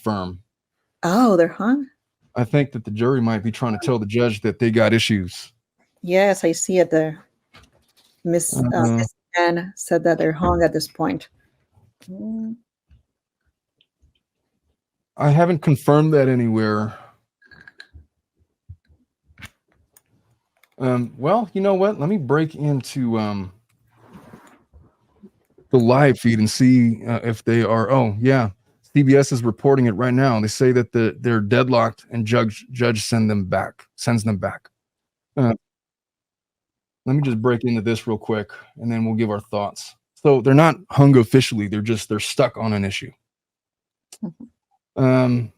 confirm. Oh, they're hung? I think that the jury might be trying to tell the judge that they got issues. Yes, I see it there. Miss Anne said that they're hung at this point. I haven't confirmed that anywhere. Well, you know what? Let me break into the live feed and see if they are. Oh, yeah. CBS is reporting it right now. They say that they're deadlocked and judge sends them back. Let me just break into this real quick, and then we'll give our thoughts. So they're not hung officially. They're stuck on an issue. All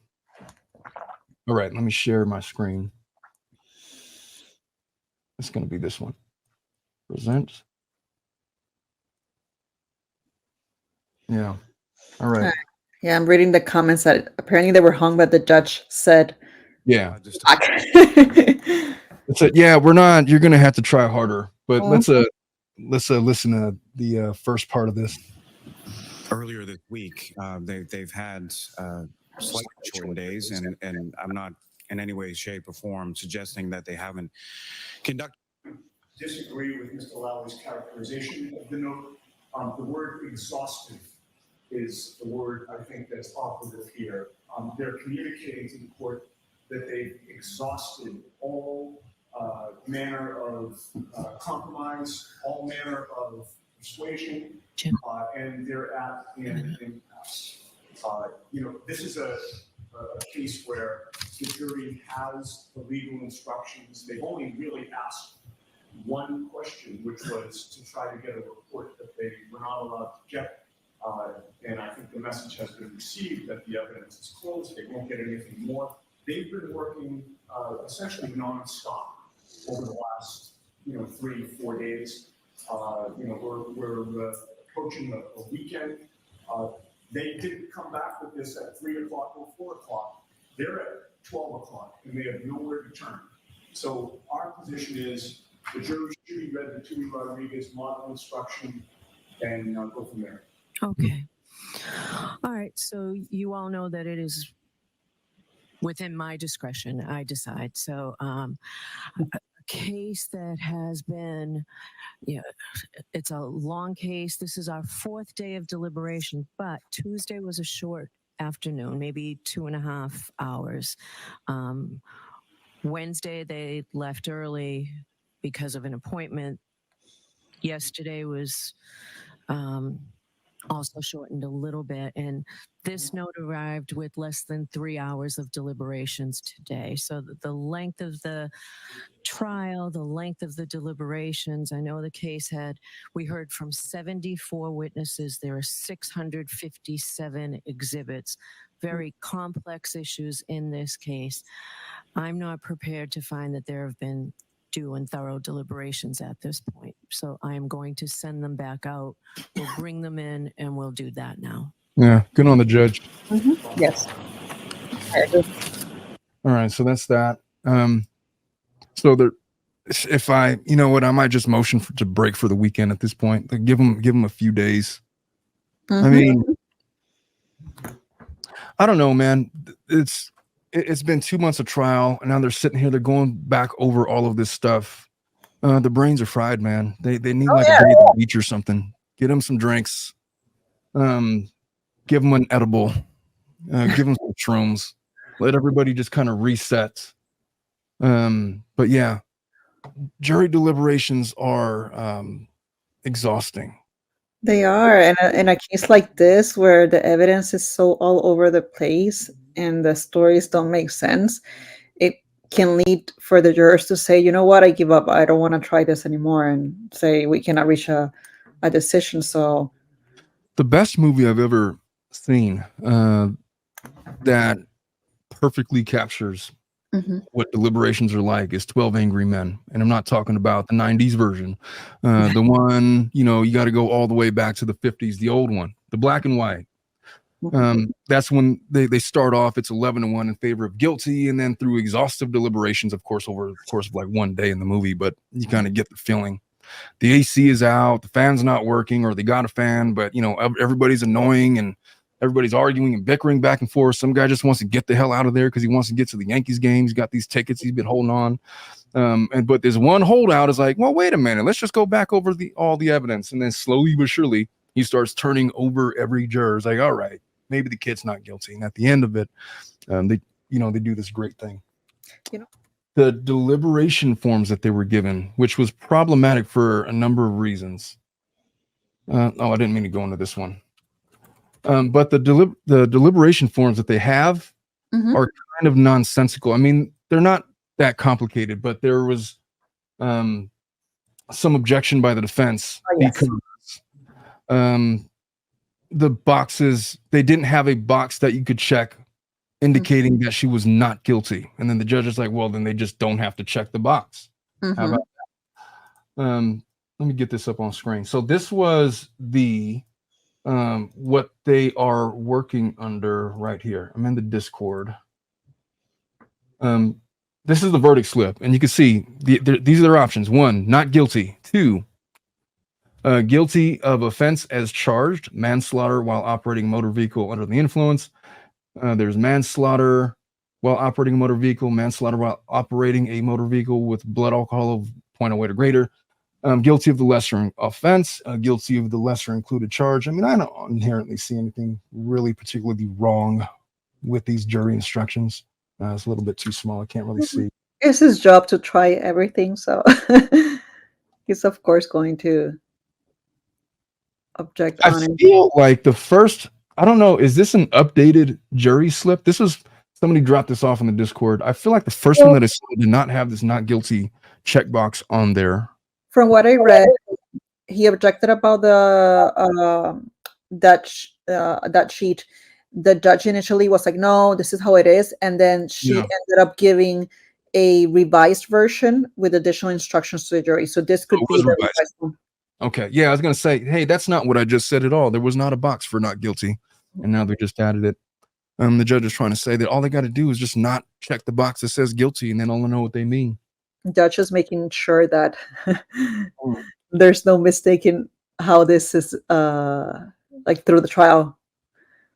right, let me share my screen. It's going to be this one. Present. Yeah. All right. Yeah, I'm reading the comments that apparently they were hung, but the judge said, yeah. It's a, yeah, we're not. You're going to have to try harder. But let's listen to the first part of this. Earlier this week, they've had slightly shortened days, and I'm not in any way, shape, or form suggesting that they haven't conducted. Disagree with Mr. Lowry's characterization of the note. The word exhaustive is the word I think that's operative here. They're communicating to the court that they've exhausted all manner of compromise, all manner of persuasion, and they're at an impasse. This is a case where the jury has the legal instructions. They've only really asked one question, which was to try to get a report that they were not allowed to get. And I think the message has been received that the evidence is closed. They won't get anything more. They've been working essentially nonstop over the last 3-4 days. We're approaching a weekend. They didn't come back with this at 3 o'clock or 4 o'clock. They're at 12 o'clock and they have nowhere to turn. So our position is the jury should be read the Tui Rodriguez model instruction and go from there. Okay. All right. So you all know that it is within my discretion. I decide. So a case that has been, it's a long case. This is our 4th day of deliberation, but Tuesday was a short afternoon, maybe 2.5 hours. Wednesday, they left early because of an appointment. Yesterday was also shortened a little bit, and this note arrived with less than 3 hours of deliberations today. So the length of the trial, the length of the deliberations, I know the case we heard from 74 witnesses. There are 657 exhibits, very complex issues in this case. I'm not prepared to find that there have been due and thorough deliberations at this point. So I am going to send them back out. We'll bring them in and we'll do that now. Yeah, good on the judge. Mm-hmm. Yes. All right, so that's that. So there, if I might just motion to break for the weekend at this point. Like give them a few days. Mm-hmm. I mean, I don't know, man. It's been 2 months of trial, and now they're sitting here. They're going back over all of this stuff. The brains are fried, man. They need a day at the beach or something. Get them some drinks. Give them an edible. Give them some shrooms. Let everybody just kind of reset. But yeah, jury deliberations are exhausting. They are, and in a case like this where the evidence is so all over the place and the stories don't make sense, it can lead for the jurors to say, you know what, I give up. I don't want to try this anymore, and say we cannot reach a decision. So the best movie I've ever seen that perfectly captures what deliberations are like is 12 Angry Men. And I'm not talking about the 90s version. The one, you got to go all the way back to the 50s, the old one, the black and white. That's when they start off, it's 11-1 in favor of guilty, and then through exhaustive deliberations, of course, over the course of like one day in the movie, but you kind of get the feeling. The AC is out, the fan's not working, or they got a fan, but everybody's annoying, and Everybody's arguing and bickering back and forth. Some guy just wants to get the hell out of there because he wants to get to the Yankees game. He's got these tickets he's been holding on. But there's one holdout is like, well, wait a minute, let's just go back over all the evidence. And then slowly but surely, he starts turning over every juror. It's like, all right, maybe the kid's not guilty. And at the end of it, they do this great thing. The deliberation forms that they were given, which was problematic for a number of reasons. I didn't mean to go into this one. But the deliberation forms that they have are kind of nonsensical. I mean, they're not that complicated, but there was some objection by the defense because the boxes, they didn't have a box that you could check indicating that she was not guilty. And then the judge is like, well, then they just don't have to check the box. How about that? Let me get this up on screen. So this was the what they are working under right here. I'm in the Discord. This is the verdict slip, and you can see these are their options. 1, not guilty. 2, guilty of offense as charged, manslaughter while operating a motor vehicle under the influence. There's manslaughter while operating a motor vehicle, manslaughter while operating a motor vehicle with blood alcohol of 0.08 or greater. Guilty of the lesser offense, guilty of the lesser included charge. I mean, I don't inherently see anything really particularly wrong with these jury instructions. It's a little bit too small. I can't really see. It's his job to try everything, so he's of course going to object on it. I feel like the first, I don't know, is this an updated jury slip? This was, somebody dropped this off in the Discord. I feel like the first one that I saw did not have this not guilty checkbox on there. From what I read, he objected about the that sheet. The judge initially was like, no, this is how it is. And then she ended up giving a revised version with additional instructions to the jury. So this could be the revised one. Okay. Yeah, I was going to say, hey, that's not what I just said at all. There was not a box for not guilty. And now they just added it. The judge is trying to say that all they got to do is just not check the box that says guilty, and then they'll know what they mean. Judge is making sure that there's no mistake in how this is like through the trial.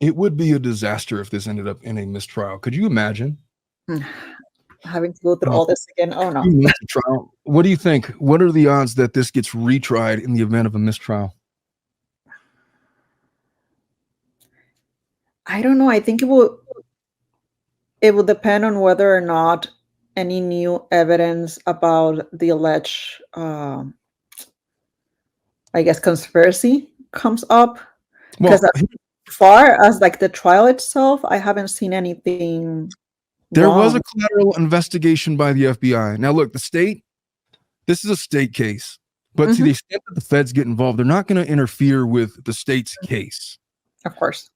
It would be a disaster if this ended up in a mistrial. Could you imagine having to go through all this again? Oh no. Trial. What do you think? What are the odds that this gets retried in the event of a mistrial? I don't know. I think it will depend on whether or not any new evidence about the alleged conspiracy comes up. Because as far as like the trial itself, I haven't seen anything. There was a collateral investigation by the FBI. Now look, this is a state case, but to the extent that the feds get involved, they're not going to interfere with the state's case. Of course.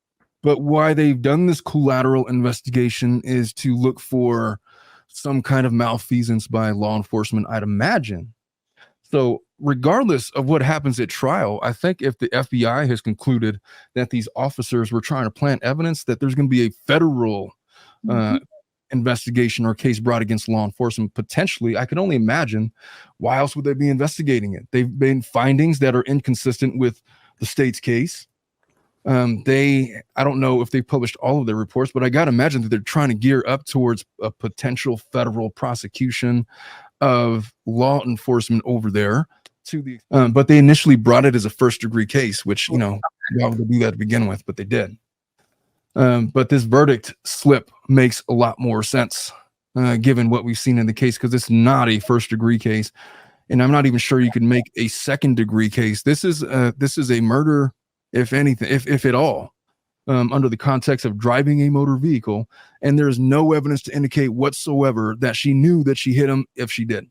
But why they've done this collateral investigation is to look for some kind of malfeasance by law enforcement, I'd imagine. So regardless of what happens at trial, I think if the FBI has concluded that these officers were trying to plant evidence, that there's going to be a federal investigation or case brought against law enforcement, potentially. I can only imagine why else would they be investigating it? They've made findings that are inconsistent with the state's case. I don't know if they published all of their reports, but I got to imagine that they're trying to gear up towards a potential federal prosecution of law enforcement over there. But they initially brought it as a first-degree case, which, why would they do that to begin with? But they did. But this verdict slip makes a lot more sense, given what we've seen in the case, because it's not a first-degree case, and I'm not even sure you can make a second-degree case. This is a murder. If anything, if at all, under the context of driving a motor vehicle, and there's no evidence to indicate whatsoever that she knew that she hit him if she did.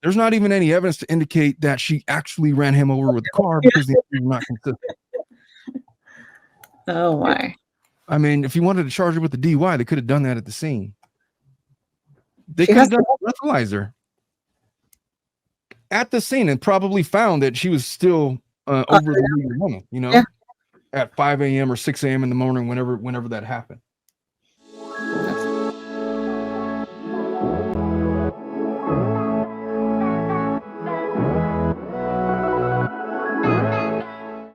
There's not even any evidence to indicate that she actually ran him over with the car because the are not consistent. Oh my. I mean, if you wanted to charge her with the DUI, they could have done that at the scene. They could have done a breathalyzer at the scene and probably found that she was still over the legal limit, at 5 a.m. or 6 a.m. in the morning, whenever that happened.